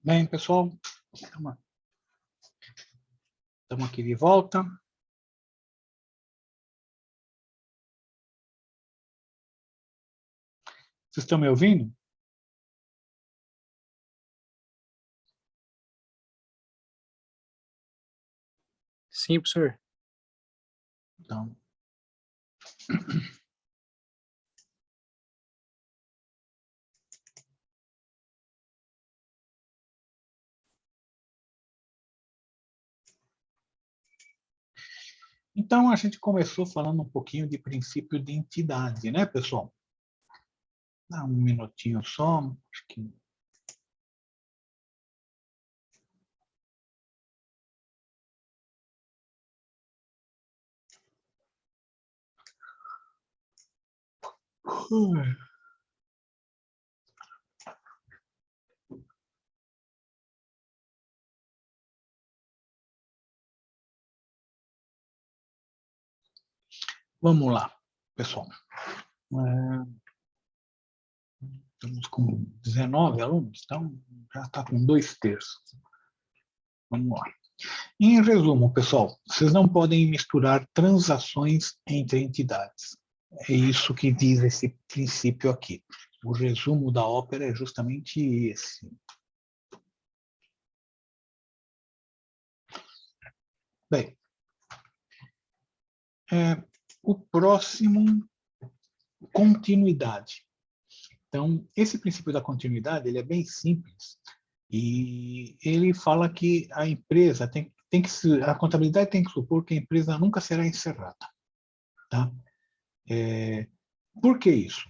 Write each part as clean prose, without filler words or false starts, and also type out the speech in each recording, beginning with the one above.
Bem, pessoal, estamos aqui de volta. Vocês estão me ouvindo? Sim, professor. Então, a gente começou falando um pouquinho de princípio de entidade, né, pessoal? Dá um minutinho só, acho que... Vamos lá, pessoal. Estamos com 19 alunos, então já está com 2/3. Vamos lá. Em resumo, pessoal, vocês não podem misturar transações entre entidades. É isso que diz esse princípio aqui. O resumo da ópera é justamente esse. Bem, o próximo, continuidade. Então, esse princípio da continuidade ele é bem simples e ele fala que a empresa a contabilidade tem que supor que a empresa nunca será encerrada. Tá? Por que isso?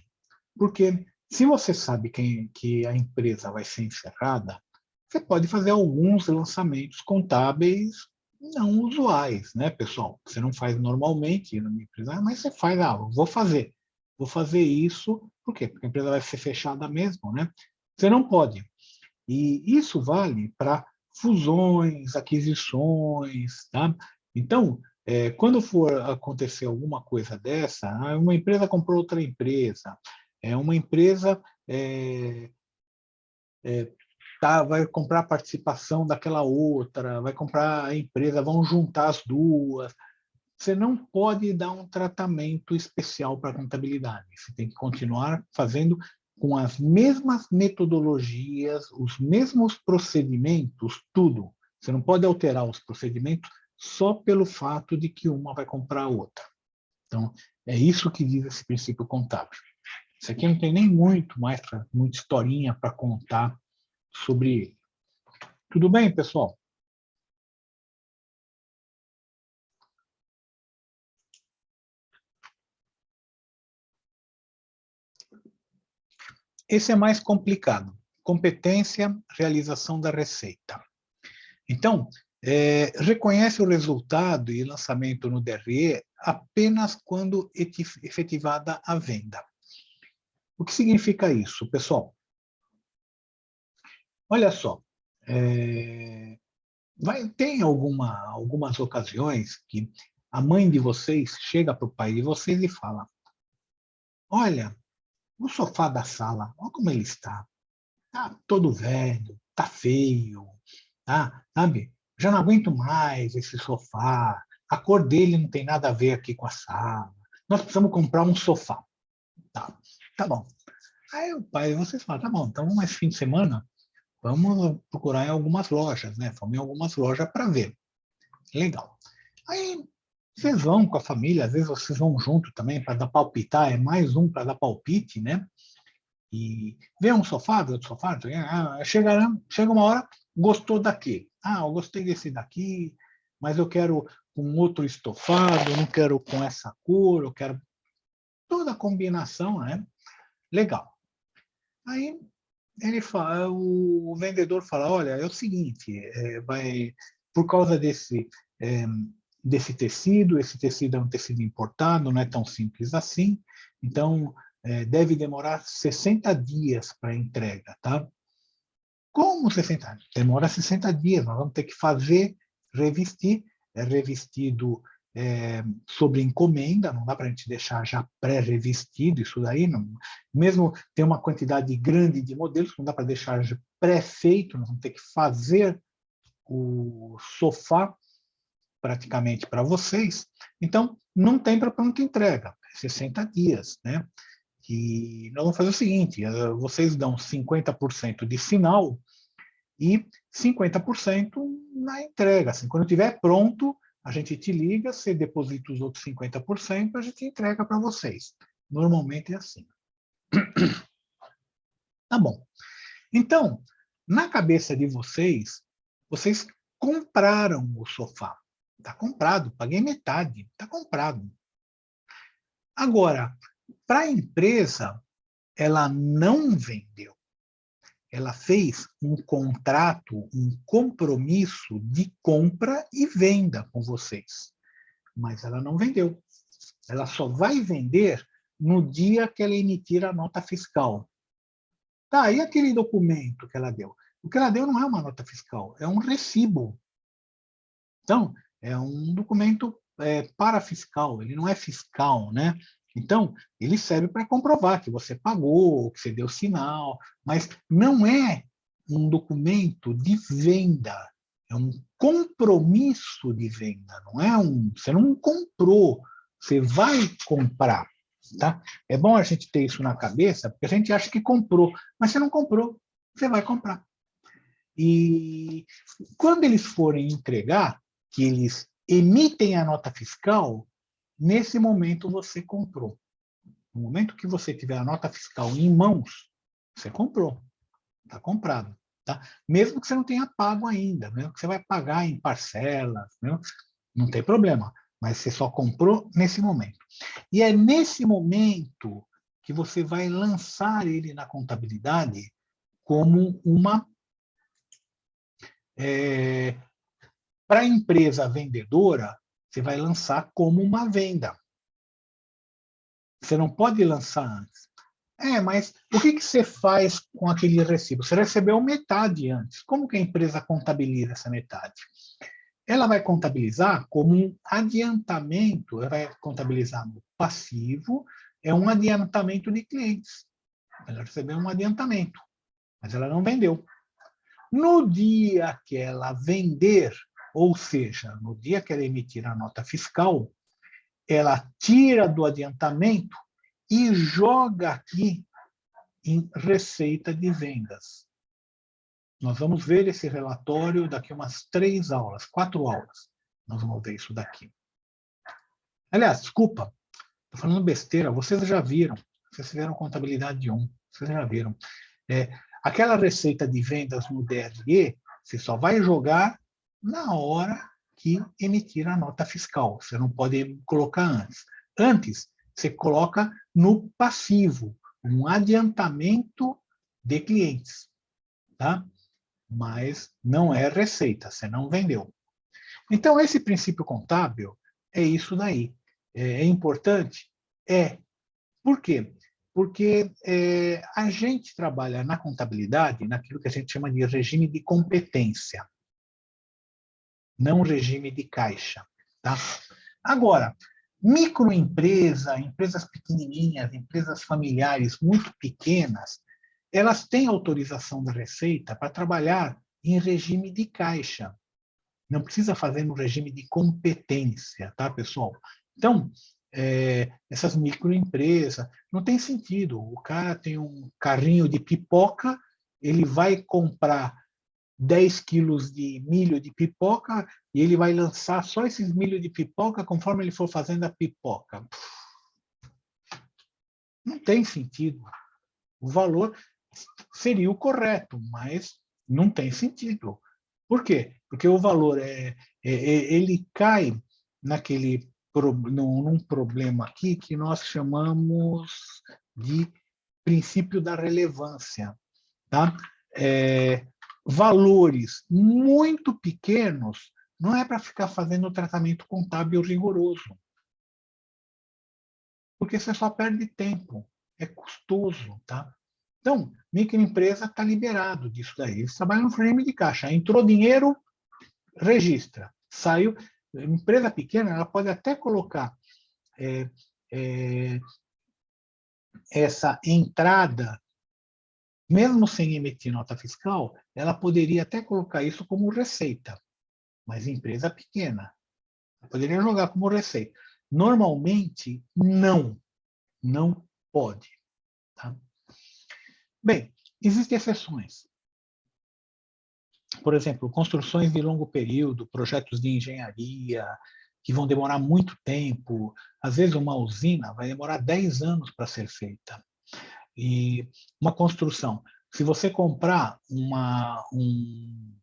Porque se você sabe que a empresa vai ser encerrada, você pode fazer alguns lançamentos contábeis não usuais, né, pessoal? Você não faz normalmente na minha empresa, mas você faz, vou fazer isso, por quê? Porque a empresa vai ser fechada mesmo, né? Você não pode. E isso vale para fusões, aquisições, tá? Então, quando for acontecer alguma coisa dessa, uma empresa comprou outra empresa, uma empresa vai comprar a participação daquela outra, vai comprar a empresa, vão juntar as duas. Você não pode dar um tratamento especial para a contabilidade. Você tem que continuar fazendo com as mesmas metodologias, os mesmos procedimentos, tudo. Você não pode alterar os procedimentos só pelo fato de que uma vai comprar a outra. Então, é isso que diz esse princípio contábil. Isso aqui não tem nem muita historinha para contar sobre ele. Tudo bem, pessoal? Esse é mais complicado. Competência, realização da receita. Então, reconhece o resultado e lançamento no DRE apenas quando efetivada a venda. O que significa isso, pessoal? Olha só, tem algumas ocasiões que a mãe de vocês chega para o pai de vocês e fala: olha, o sofá da sala, olha como ele está. Está todo velho, está feio, tá? Sabe? Já não aguento mais esse sofá. A cor dele não tem nada a ver aqui com a sala. Nós precisamos comprar um sofá. Tá bom. Aí o pai, vocês falam, tá bom, então mais fim de semana, vamos procurar em algumas lojas, né? Vamos em algumas lojas para ver. Legal. Aí vocês vão com a família, às vezes vocês vão junto também para dar palpitar, é mais um para dar palpite, né? E vê um sofá, vê outro sofá, chega uma hora, gostou daqui. Eu gostei desse daqui, mas eu quero com outro estofado, eu não quero com essa cor, eu quero toda a combinação, né? Legal. Aí o vendedor fala, olha, é o seguinte, por causa desse tecido, esse tecido é um tecido importado, não é tão simples assim, então deve demorar 60 dias para entrega, tá? Como 60 dias? Demora 60 dias, nós vamos ter que fazer, revestir, é revestido sobre encomenda, não dá para a gente deixar já pré-revestido isso daí, não, mesmo tem uma quantidade grande de modelos, não dá para deixar já pré-feito, nós vamos ter que fazer o sofá praticamente para vocês. Então, não tem para pronta entrega, 60 dias, né? E nós vamos fazer o seguinte, vocês dão 50% de final e 50% na entrega. Assim, quando estiver pronto, a gente te liga, você deposita os outros 50%, a gente entrega para vocês. Normalmente é assim. Tá bom. Então, na cabeça de vocês, vocês compraram o sofá. Está comprado, paguei metade, está comprado. Agora, para a empresa, ela não vendeu. Ela fez um contrato, um compromisso de compra e venda com vocês. Mas ela não vendeu. Ela só vai vender no dia que ela emitir a nota fiscal. Tá, e aquele documento que ela deu? O que ela deu não é uma nota fiscal, é um recibo. Então, é um documento parafiscal, ele não é fiscal, né? Então, ele serve para comprovar que você pagou, que você deu sinal, mas não é um documento de venda, é um compromisso de venda, não é você não comprou, você vai comprar, tá? É bom a gente ter isso na cabeça, porque a gente acha que comprou, mas você não comprou, você vai comprar. E quando eles forem entregar, que eles emitem a nota fiscal, nesse momento você comprou. No momento que você tiver a nota fiscal em mãos, você comprou. Está comprado. Tá? Mesmo que você não tenha pago ainda, mesmo que você vai pagar em parcelas, não tem problema. Mas você só comprou nesse momento. E é nesse momento que você vai lançar ele na contabilidade como uma... para a empresa vendedora, você vai lançar como uma venda. Você não pode lançar antes. Mas o que você faz com aquele recibo? Você recebeu metade antes. Como que a empresa contabiliza essa metade? Ela vai contabilizar como um adiantamento, ela vai contabilizar no passivo, é um adiantamento de clientes. Ela recebeu um adiantamento, mas ela não vendeu. No dia que ela vender, ou seja, no dia que ela emitir a nota fiscal, ela tira do adiantamento e joga aqui em receita de vendas. Nós vamos ver esse relatório daqui umas 3 aulas, 4 aulas. Nós vamos ver isso daqui. Aliás, desculpa, estou falando besteira, vocês já viram. Vocês fizeram contabilidade 1, vocês já viram. Aquela receita de vendas no DRE, você só vai jogar na hora que emitir a nota fiscal. Você não pode colocar antes. Antes, você coloca no passivo, um adiantamento de clientes. Tá? Mas não é receita, você não vendeu. Então, esse princípio contábil é isso daí. É importante? Por quê? Porque a gente trabalha na contabilidade naquilo que a gente chama de regime de competência, não regime de caixa. Tá? Agora, microempresa, empresas pequenininhas, empresas familiares muito pequenas, elas têm autorização da Receita para trabalhar em regime de caixa. Não precisa fazer no regime de competência, tá, pessoal? Então, essas microempresas, não tem sentido. O cara tem um carrinho de pipoca, ele vai comprar 10 quilos de milho de pipoca e ele vai lançar só esses milho de pipoca conforme ele for fazendo a pipoca. Não tem sentido. O valor seria o correto, mas não tem sentido. Por quê? Porque o valor ele cai num problema aqui que nós chamamos de princípio da relevância. Tá? Valores muito pequenos não é para ficar fazendo tratamento contábil rigoroso. Porque você só perde tempo. É custoso. Tá? Então, microempresa está liberado disso daí. Eles trabalham no regime de caixa. Entrou dinheiro, registra. Saiu. empresa pequena, ela pode até colocar essa entrada, mesmo sem emitir nota fiscal, ela poderia até colocar isso como receita, mas empresa pequena, poderia jogar como receita. Normalmente, não pode. Tá? Bem, existem exceções. Por exemplo, construções de longo período, projetos de engenharia, que vão demorar muito tempo. Às vezes, uma usina vai demorar 10 anos para ser feita. E uma construção, se você comprar um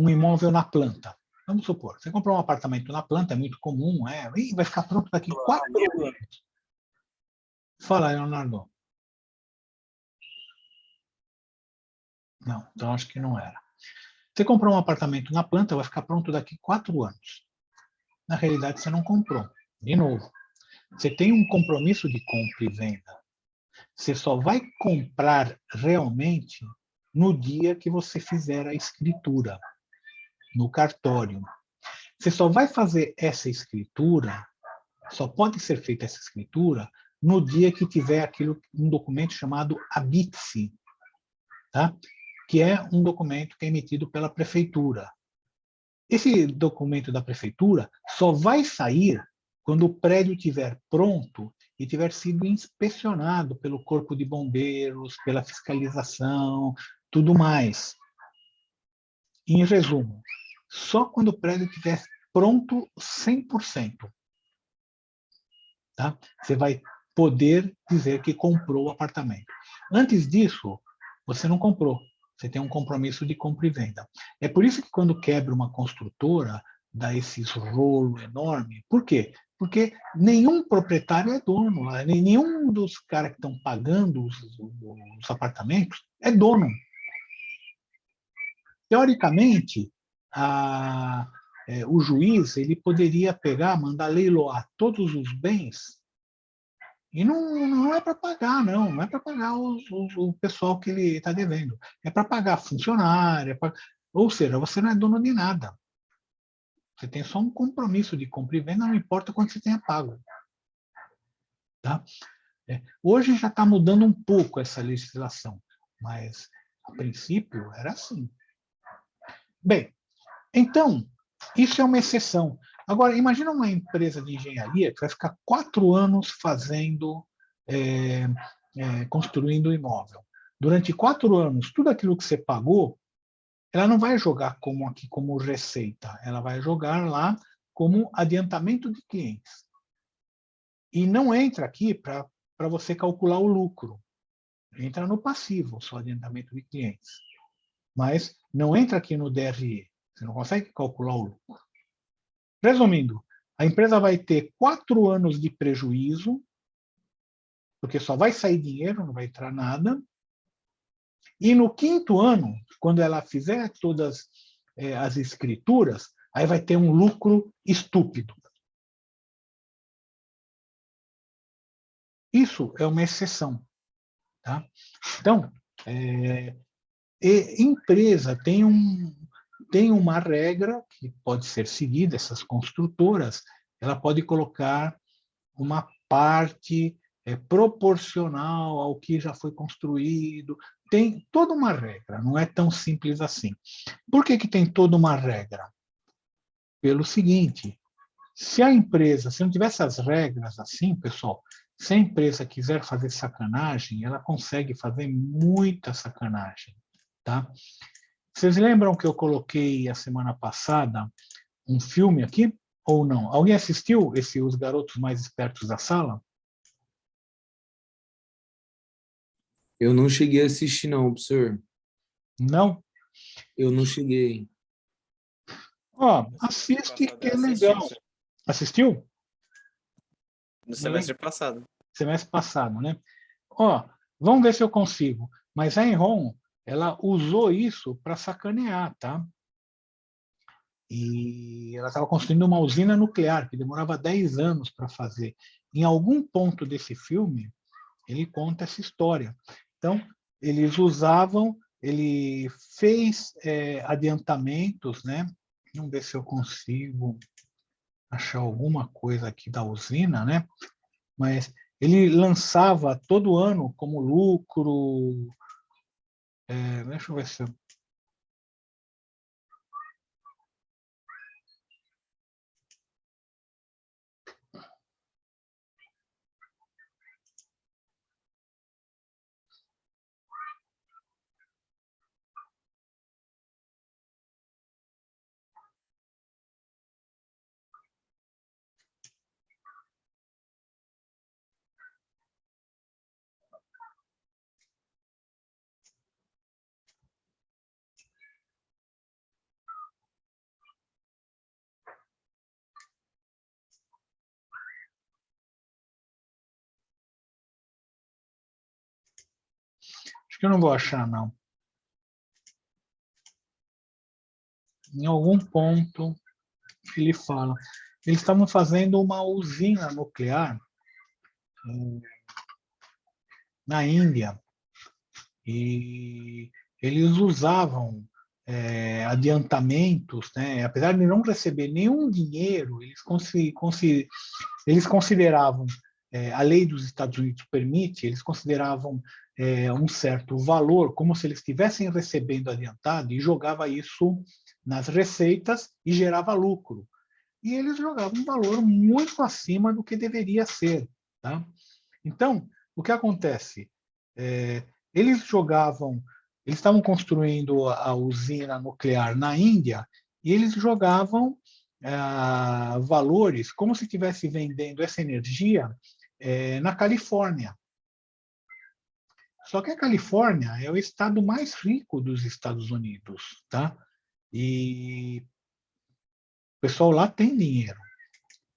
imóvel na planta, vamos supor, você comprou um apartamento na planta, é muito comum, vai ficar pronto daqui 4 anos. Fala, Leonardo. Não, então acho que não era. Você comprou um apartamento na planta, vai ficar pronto daqui 4 anos. Na realidade, você não comprou. De novo, você tem um compromisso de compra e venda. Você só vai comprar realmente no dia que você fizer a escritura, no cartório. Você só vai fazer essa escritura, só pode ser feita essa escritura no dia que tiver um documento chamado habite-se, tá? Que é um documento que é emitido pela prefeitura. Esse documento da prefeitura só vai sair quando o prédio estiver pronto e tiver sido inspecionado pelo Corpo de Bombeiros, pela fiscalização, tudo mais. Em resumo, só quando o prédio estiver pronto 100%, tá? Você vai poder dizer que comprou o apartamento. Antes disso, você não comprou. Você tem um compromisso de compra e venda. É por isso que quando quebra uma construtora, dá esses rolo enorme. Por quê? Porque nenhum proprietário é dono, nenhum dos caras que estão pagando os apartamentos é dono. Teoricamente, o juiz ele poderia pegar, mandar leiloar todos os bens, e não é para pagar, não é para pagar o pessoal que ele está devendo, é para pagar funcionário, ou seja, você não é dono de nada. Você tem só um compromisso de compra e venda, não importa quanto você tenha pago. Tá? Hoje já está mudando um pouco essa legislação, mas a princípio era assim. Bem, então, isso é uma exceção. Agora, imagina uma empresa de engenharia que vai ficar 4 anos construindo um imóvel. Durante 4 anos, tudo aquilo que você pagou, ela não vai jogar como receita, ela vai jogar lá como adiantamento de clientes. E não entra aqui para você calcular o lucro. Entra no passivo, só adiantamento de clientes. Mas não entra aqui no DRE. Você não consegue calcular o lucro. Resumindo, a empresa vai ter 4 anos de prejuízo, porque só vai sair dinheiro, não vai entrar nada. E no 5º ano, quando ela fizer todas as escrituras, aí vai ter um lucro estúpido. Isso é uma exceção. Tá? Então, empresa tem uma regra que pode ser seguida, essas construtoras, ela pode colocar uma parte proporcional ao que já foi construído. Tem toda uma regra, não é tão simples assim. Por que tem toda uma regra? Pelo seguinte, se não tiver essas regras assim, pessoal, se a empresa quiser fazer sacanagem, ela consegue fazer muita sacanagem. Tá? Vocês lembram que eu coloquei a semana passada um filme aqui? Ou não? Alguém assistiu Os Garotos Mais Espertos da Sala? Eu não cheguei a assistir, não, professor. Não? Eu não cheguei. Assiste que é legal. Assistiu? No semestre passado. Semestre passado, né? Vamos ver se eu consigo. Mas a Enron, ela usou isso para sacanear, tá? E ela estava construindo uma usina nuclear, que demorava 10 anos para fazer. Em algum ponto desse filme, ele conta essa história. Então, ele fez adiantamentos, né, Vamos ver se eu consigo achar alguma coisa aqui da usina, né? Mas ele lançava todo ano como lucro. Deixa eu ver se eu... Acho que eu não vou achar, não. Em algum ponto ele fala. Eles estavam fazendo uma usina nuclear na Índia e eles usavam adiantamentos, né? Apesar de não receber nenhum dinheiro, eles consideravam, a lei dos Estados Unidos permite, eles consideravam um certo valor, como se eles estivessem recebendo adiantado, e jogava isso nas receitas e gerava lucro. E eles jogavam um valor muito acima do que deveria ser. Tá? Então, o que acontece? Eles estavam construindo a usina nuclear na Índia e eles jogavam valores como se estivesse vendendo essa energia na Califórnia. Só que a Califórnia é o estado mais rico dos Estados Unidos, tá? E o pessoal lá tem dinheiro.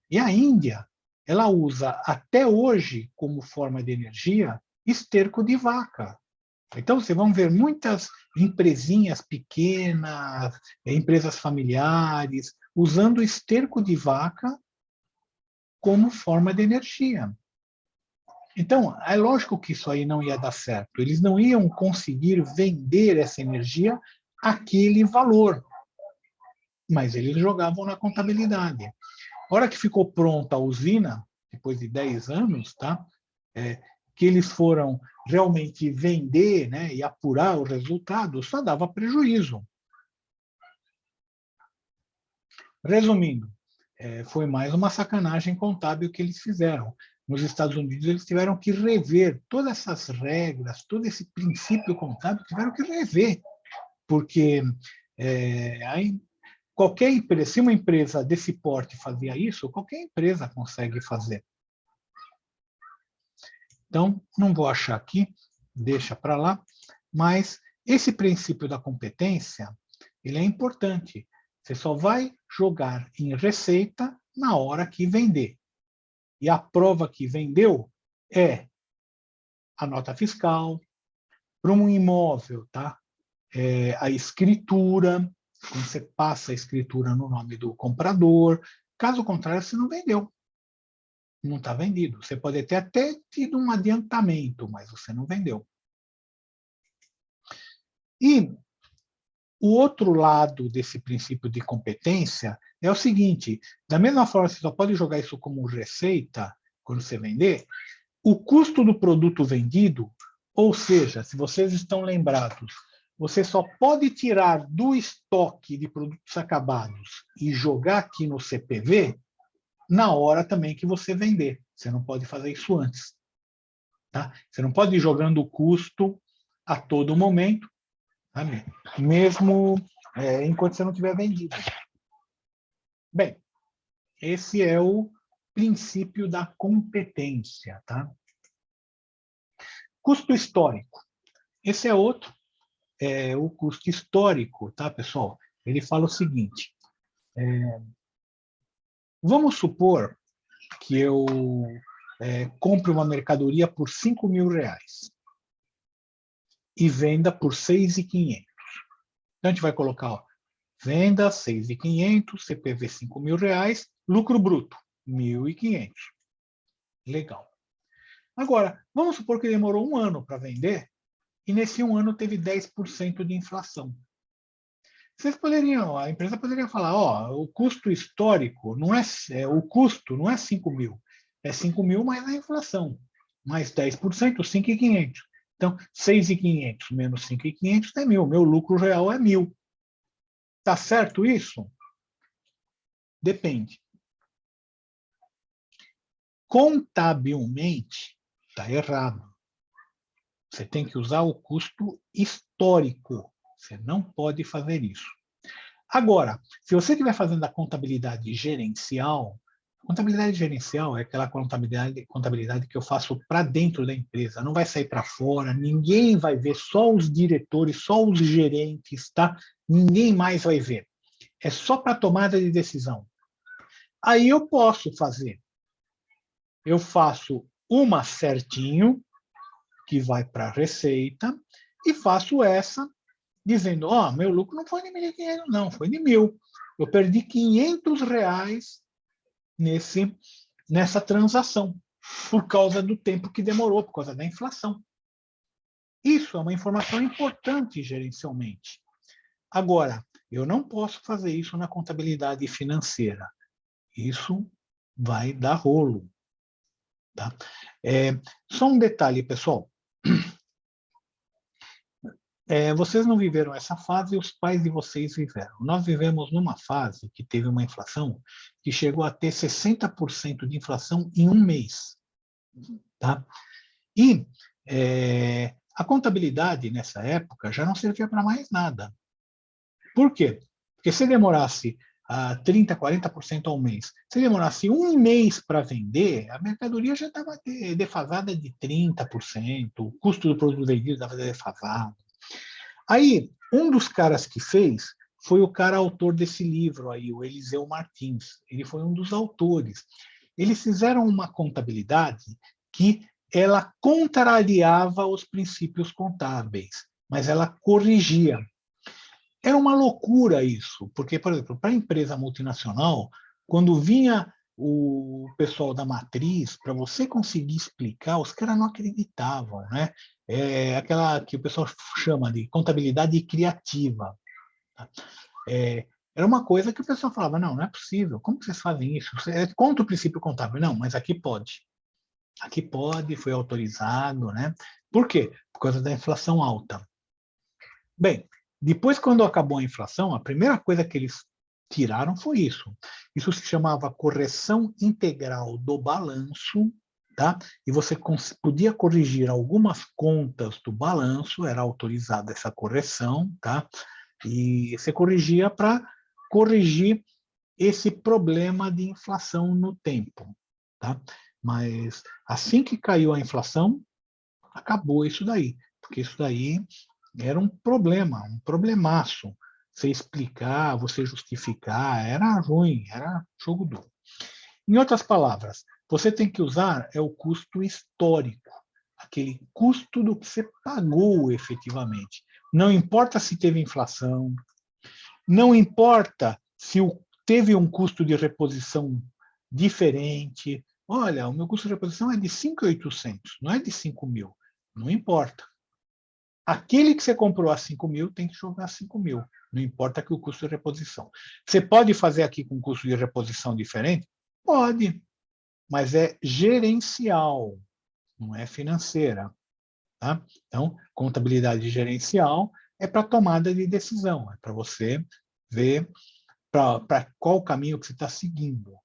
E a Índia, ela usa até hoje como forma de energia esterco de vaca. Então, vocês vão ver muitas empresinhas pequenas, empresas familiares, usando esterco de vaca como forma de energia. Então, é lógico que isso aí não ia dar certo. Eles não iam conseguir vender essa energia àquele valor. Mas eles jogavam na contabilidade. A hora que ficou pronta a usina, depois de 10 anos, tá? Que eles foram realmente vender, né, e apurar o resultado, só dava prejuízo. Resumindo, foi mais uma sacanagem contábil que eles fizeram. Nos Estados Unidos, eles tiveram que rever todas essas regras, todo esse princípio contábil, tiveram que rever, porque aí, qualquer empresa, se uma empresa desse porte fazia isso, qualquer empresa consegue fazer. Então, não vou achar aqui, deixa para lá, mas esse princípio da competência, ele é importante. Você só vai jogar em receita na hora que vender. E a prova que vendeu é a nota fiscal, para um imóvel, tá? A escritura, quando você passa a escritura no nome do comprador. Caso contrário, você não vendeu. Não está vendido. Você pode ter até tido um adiantamento, mas você não vendeu. E o outro lado desse princípio de competência é o seguinte: da mesma forma que você só pode jogar isso como receita quando você vender, o custo do produto vendido, ou seja, se vocês estão lembrados, você só pode tirar do estoque de produtos acabados e jogar aqui no CPV na hora também que você vender. Você não pode fazer isso antes. Tá? Você não pode ir jogando o custo a todo momento, tá? Mesmo enquanto você não tiver vendido. Bem, esse é o princípio da competência. Tá? Custo histórico. Esse é outro, o custo histórico, tá, pessoal? Ele fala o seguinte: vamos supor que eu compre uma mercadoria por R$5.000 e venda por 6.500. Então, a gente vai colocar, ó, venda 6.500, CPV R$5.000, lucro bruto 1.500. Legal. Agora, vamos supor que demorou um ano para vender e nesse um ano teve 10% de inflação. a empresa poderia falar, ó, o custo histórico não o custo não é 5 mil, é 5 mil mais a inflação, mais 10%, 5.500. Então, 6.500 menos 5.500 é 1.000, meu lucro real é 1.000. Tá certo isso? Depende. Contabilmente, está errado. Você tem que usar o custo histórico. Você não pode fazer isso. Agora, se você estiver fazendo a contabilidade gerencial é aquela contabilidade que eu faço para dentro da empresa, não vai sair para fora, ninguém vai ver, só os diretores, só os gerentes, tá? Ninguém mais vai ver. É só para tomada de decisão. Aí eu posso fazer. Eu faço uma certinho, que vai para a receita, e faço essa dizendo, ó, meu lucro não foi de 1.500, não, foi de 1.000. Eu perdi R$ 500 nessa transação, por causa do tempo que demorou, por causa da inflação. Isso é uma informação importante gerencialmente. Agora, eu não posso fazer isso na contabilidade financeira. Isso vai dar rolo. Tá? Só um detalhe, pessoal. Vocês não viveram essa fase, os pais de vocês viveram. Nós vivemos numa fase que teve uma inflação que chegou a ter 60% de inflação em um mês. Tá? E a contabilidade, nessa época, já não servia para mais nada. Por quê? Porque se demorasse 30%, 40% ao mês, se demorasse um mês para vender, a mercadoria já estava defasada de 30%, o custo do produto vendido estava defasado. Aí, um dos caras que fez foi o cara autor desse livro aí, o Eliseu Martins. Ele foi um dos autores. Eles fizeram uma contabilidade que ela contrariava os princípios contábeis, mas ela corrigia. Era uma loucura isso, porque, por exemplo, para a empresa multinacional, quando vinha o pessoal da matriz, para você conseguir explicar, os caras não acreditavam, né? Aquela que o pessoal chama de contabilidade criativa. Era uma coisa que o pessoal falava, não é possível, como que vocês fazem isso? É contra o princípio contábil. Não, mas aqui pode. Aqui pode, foi autorizado, né? Por quê? Por causa da inflação alta. Bem, depois, quando acabou a inflação, a primeira coisa que eles tiraram foi isso. Isso se chamava correção integral do balanço, tá? E você podia corrigir algumas contas do balanço, era autorizada essa correção, tá? E você corrigia para corrigir esse problema de inflação no tempo, tá? Mas assim que caiu a inflação, acabou isso daí, porque isso daí era um problema, um problemaço. Você explicar, você justificar, era ruim, era jogo duro. Em outras palavras, você tem que usar o custo histórico, aquele custo do que você pagou efetivamente. Não importa se teve inflação, não importa se teve um custo de reposição diferente. Olha, o meu custo de reposição é de 5.800, não é de 5.000. Não importa. Aquele que você comprou a 5.000 tem que jogar 5.000. Não importa que o custo de reposição. Você pode fazer aqui com custo de reposição diferente? Pode, mas é gerencial, não é financeira. Tá? Então, contabilidade gerencial é para tomada de decisão, é para você ver para qual caminho que você está seguindo.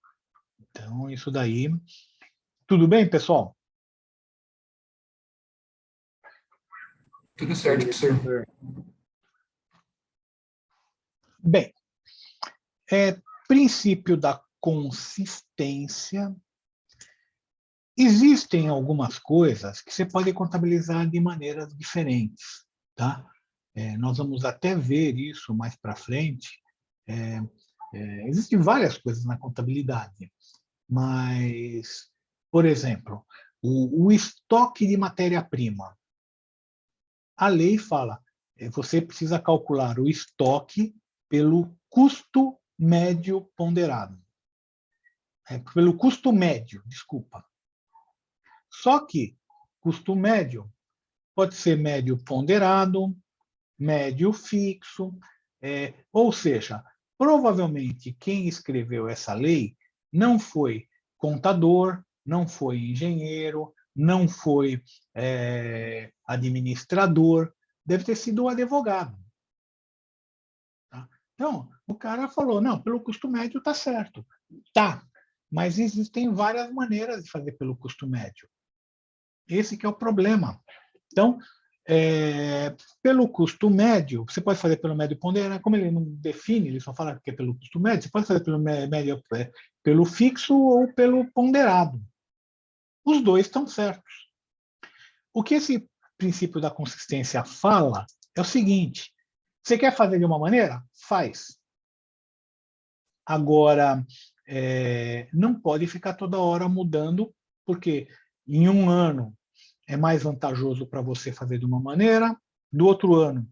Então, isso daí. Tudo bem, pessoal? Tudo certo, professor. Bem, princípio da consistência. Existem algumas coisas que você pode contabilizar de maneiras diferentes. Tá? Nós vamos até ver isso mais para frente. Existem várias coisas na contabilidade, mas, por exemplo, o estoque de matéria-prima. A lei fala, você precisa calcular o estoque pelo custo médio ponderado. Pelo custo médio, desculpa. Só que custo médio pode ser médio ponderado, médio fixo, Ou seja, provavelmente quem escreveu essa lei não foi contador, não foi engenheiro, não foi administrador, deve ter sido um advogado. Tá? Então, o cara falou, não, pelo custo médio está certo. Tá, mas existem várias maneiras de fazer pelo custo médio. Esse que é o problema. Então, pelo custo médio, você pode fazer pelo médio ponderado, como ele não define, ele só fala que é pelo custo médio, você pode fazer pelo médio, pelo fixo ou pelo ponderado. Os dois estão certos. O que esse princípio da consistência fala é o seguinte: você quer fazer de uma maneira? Faz. Agora, não pode ficar toda hora mudando, porque em um ano é mais vantajoso para você fazer de uma maneira, do outro ano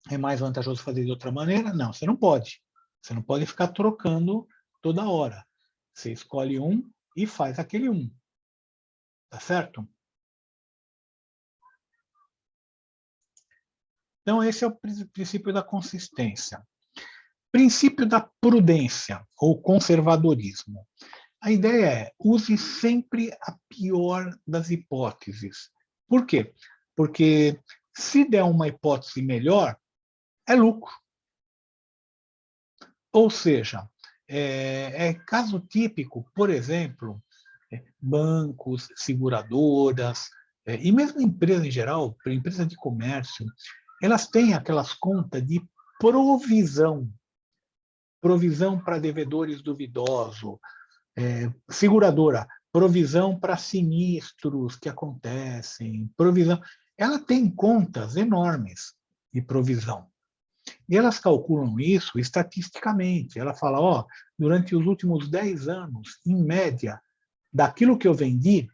é mais vantajoso fazer de outra maneira. Não, você não pode. Você não pode ficar trocando toda hora. Você escolhe um e faz aquele um. Tá certo? Então, esse é o princípio da consistência. Princípio da prudência, ou conservadorismo. A ideia é, use sempre a pior das hipóteses. Por quê? Porque se der uma hipótese melhor, é lucro. Ou seja, caso típico, por exemplo, bancos, seguradoras, e mesmo empresas em geral, empresas de comércio, elas têm aquelas contas de provisão. Provisão para devedores duvidosos, seguradora, provisão para sinistros que acontecem, provisão. Ela tem contas enormes de provisão. E elas calculam isso estatisticamente. Ela fala, durante os últimos 10 anos, em média, daquilo que eu vendi,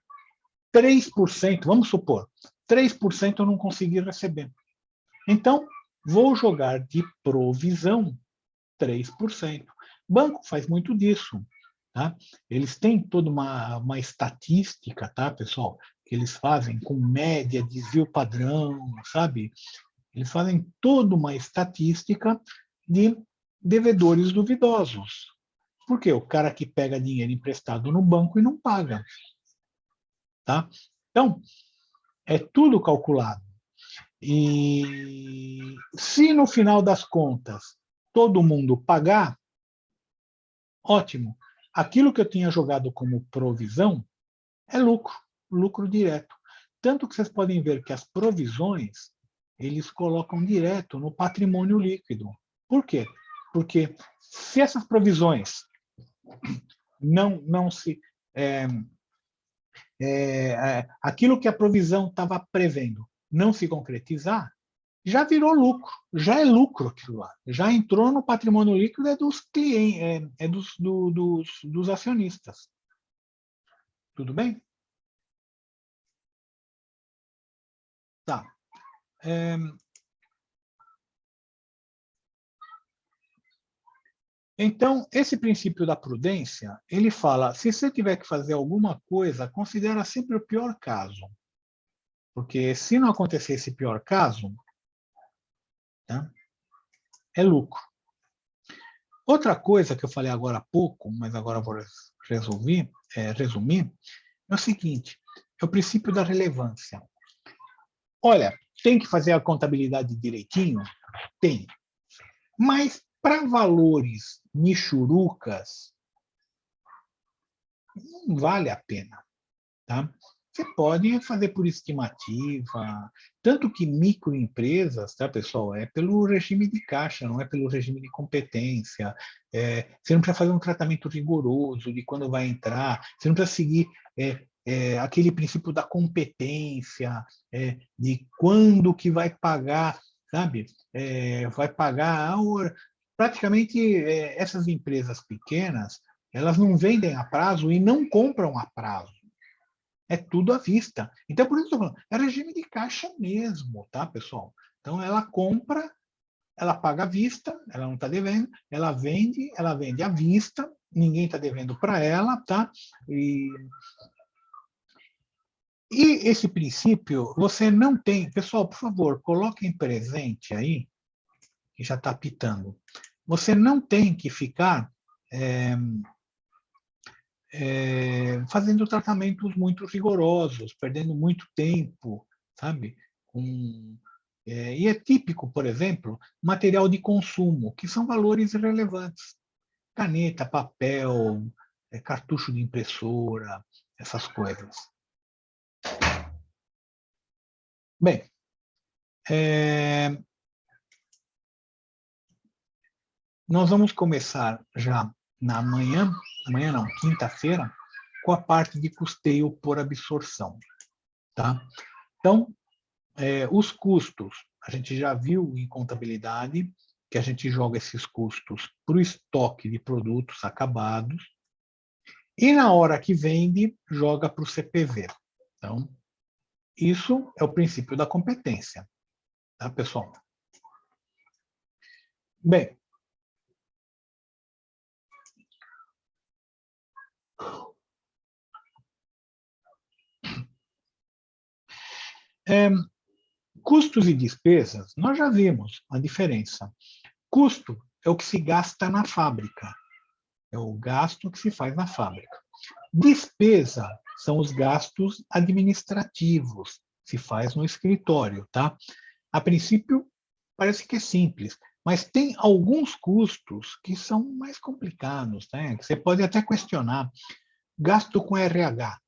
3%, vamos supor, 3% eu não consegui receber. Então, vou jogar de provisão 3%. Banco faz muito disso. Tá? Eles têm toda uma estatística, tá, pessoal, que eles fazem com média, desvio padrão, sabe? Eles fazem toda uma estatística de devedores duvidosos. Por quê? O cara que pega dinheiro emprestado no banco e não paga. Tá? Então, é tudo calculado. E se no final das contas todo mundo pagar, ótimo. Aquilo que eu tinha jogado como provisão é lucro, lucro direto. Tanto que vocês podem ver que as provisões eles colocam direto no patrimônio líquido. Por quê? Porque se essas provisões não se aquilo que a provisão estava prevendo não se concretizar, já virou lucro, já é lucro aquilo lá, já entrou no patrimônio líquido dos clientes, dos acionistas. Tudo bem? Tá. Então, esse princípio da prudência, ele fala, se você tiver que fazer alguma coisa, considera sempre o pior caso. Porque se não acontecer esse pior caso, tá, é lucro. Outra coisa que eu falei agora há pouco, mas agora vou resumir, é o seguinte, é o princípio da relevância. Olha, tem que fazer a contabilidade direitinho? Tem. Mas para valores michurucas, não vale a pena. Tá? Você pode fazer por estimativa, tanto que microempresas, tá, pessoal, é pelo regime de caixa, não é pelo regime de competência. Você não precisa fazer um tratamento rigoroso de quando vai entrar, você não precisa seguir aquele princípio da competência, de quando que vai pagar, sabe? Vai pagar a hora. Praticamente, essas empresas pequenas, elas não vendem a prazo e não compram a prazo. É tudo à vista. Então, por isso que eu estou falando, é regime de caixa mesmo, tá, pessoal? Então, ela compra, ela paga à vista, ela não está devendo, ela vende à vista, ninguém está devendo para ela, tá? E esse princípio, você não tem... Pessoal, por favor, coloquem presente aí que já está apitando. Você não tem que ficar fazendo tratamentos muito rigorosos, perdendo muito tempo, sabe? E é típico, por exemplo, material de consumo, que são valores irrelevantes. Caneta, papel, cartucho de impressora, essas coisas. Bem, nós vamos começar já na amanhã não, quinta-feira, com a parte de custeio por absorção. Tá? Então, os custos, a gente já viu em contabilidade que a gente joga esses custos para o estoque de produtos acabados e na hora que vende, joga para o CPV. Então, isso é o princípio da competência. Tá, pessoal? Bem, custos e despesas, nós já vimos a diferença. Custo é o que se gasta na fábrica. É o gasto que se faz na fábrica. Despesa são os gastos administrativos, se faz no escritório, tá? A princípio, parece que é simples, mas tem alguns custos que são mais complicados, né? Você pode até questionar. Gasto com RH.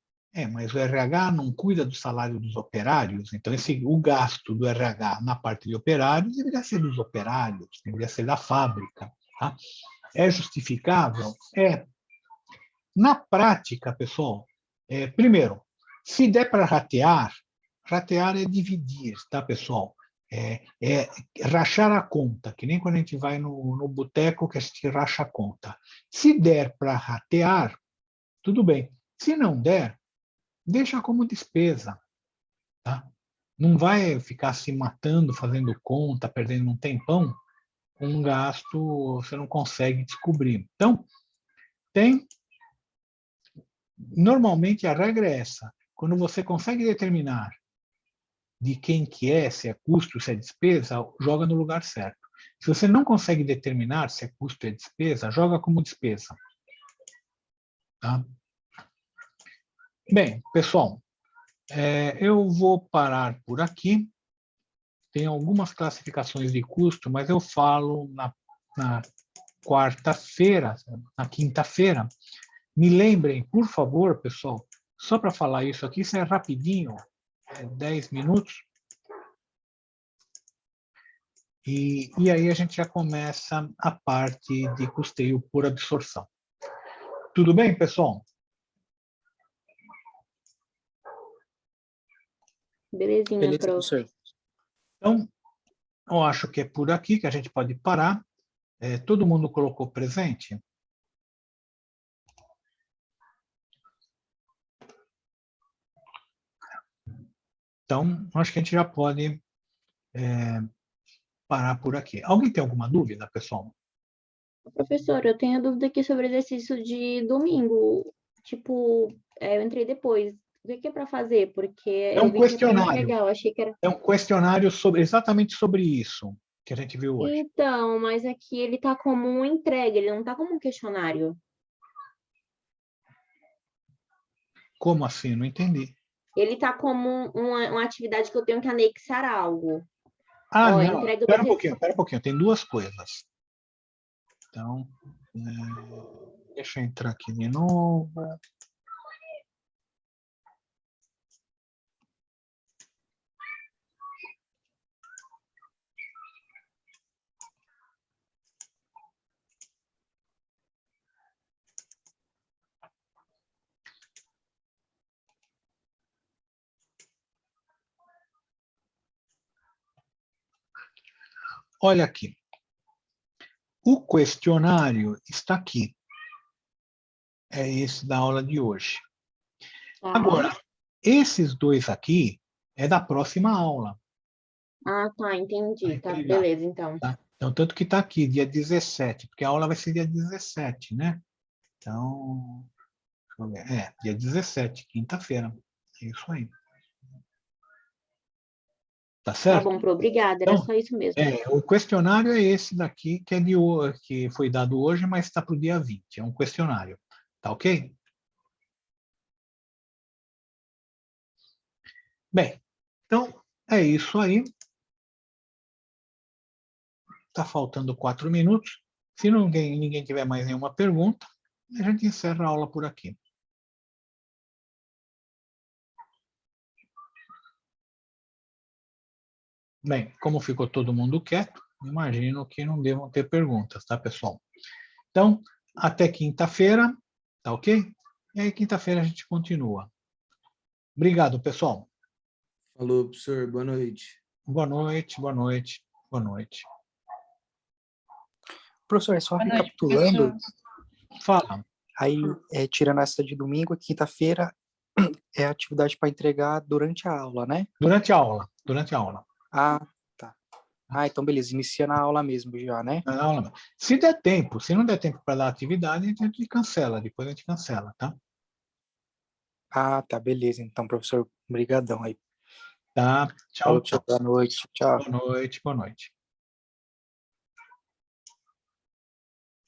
Mas o RH não cuida do salário dos operários, então o gasto do RH na parte de operários deveria ser dos operários, deveria ser da fábrica. Tá? É justificável? É. Na prática, pessoal, primeiro, se der para ratear é dividir, tá, pessoal? É rachar a conta, que nem quando a gente vai no boteco que a gente racha a conta. Se der para ratear, tudo bem. Se não der, deixa como despesa. Tá? Não vai ficar se matando, fazendo conta, perdendo um tempão, com um gasto você não consegue descobrir. Então, normalmente a regra é essa. Quando você consegue determinar de quem que é, se é custo, se é despesa, joga no lugar certo. Se você não consegue determinar se é custo ou é despesa, joga como despesa. Tá? Bem, pessoal, eu vou parar por aqui. Tem algumas classificações de custo, mas eu falo na quarta-feira, na quinta-feira. Me lembrem, por favor, pessoal, só para falar isso aqui, isso é rapidinho, 10 minutos. E aí a gente já começa a parte de custeio por absorção. Tudo bem, pessoal? Belezinha, Beleza, prof. professor. Então, eu acho que é por aqui que a gente pode parar. Todo mundo colocou presente? Então, acho que a gente já pode parar por aqui. Alguém tem alguma dúvida, pessoal? Professor, eu tenho dúvida aqui sobre o exercício de domingo. Tipo, eu entrei depois. O que é para fazer? Porque É eu um vi que é para questionário. entregar. Eu achei que era. É um questionário exatamente sobre isso que a gente viu hoje. Então, mas aqui ele tá como uma entrega, ele não tá como um questionário. Como assim? Não entendi. Ele tá como uma atividade que eu tenho que anexar algo. Ah, Ó, não. entrega do Espera um exercício. pouquinho. Tem duas coisas. Então, deixa eu entrar aqui de novo. Olha aqui. O questionário está aqui. É esse da aula de hoje. Tá. Agora, esses dois aqui é da próxima aula. Ah, tá, entendi. Vai Tá, entregar, beleza, então. tá? Então, tanto que está aqui, dia 17, porque a aula vai ser dia 17, né? Então, deixa eu ver. Dia 17, quinta-feira. É isso aí. Tá Tá certo? bom, Pro, obrigada, era Então, só isso mesmo. o questionário é esse daqui, que é que foi dado hoje, mas está para o dia 20. É um questionário. Tá ok? Bem, então é isso aí. Está faltando 4 minutos. Se ninguém tiver mais nenhuma pergunta, a gente encerra a aula por aqui. Bem, como ficou todo mundo quieto, imagino que não devam ter perguntas, tá, pessoal? Então, até quinta-feira, tá ok? E aí, quinta-feira a gente continua. Obrigado, pessoal. Falou, professor. Boa noite. Boa noite, boa noite, boa noite. Professor, é só Boa noite, recapitulando, professor. Fala. aí tirando essa de domingo, quinta-feira é atividade para entregar durante a aula, né? Durante a aula, durante a aula. Ah, tá. Ah, então beleza, inicia na aula mesmo já, né? Na aula. Se der tempo, se não der tempo para dar atividade, a gente cancela, depois a gente cancela, tá? Ah, tá, beleza. Então, professor, brigadão aí. Tá, Falou, tchau, professor, tchau. boa noite. Tchau. Boa noite, boa noite.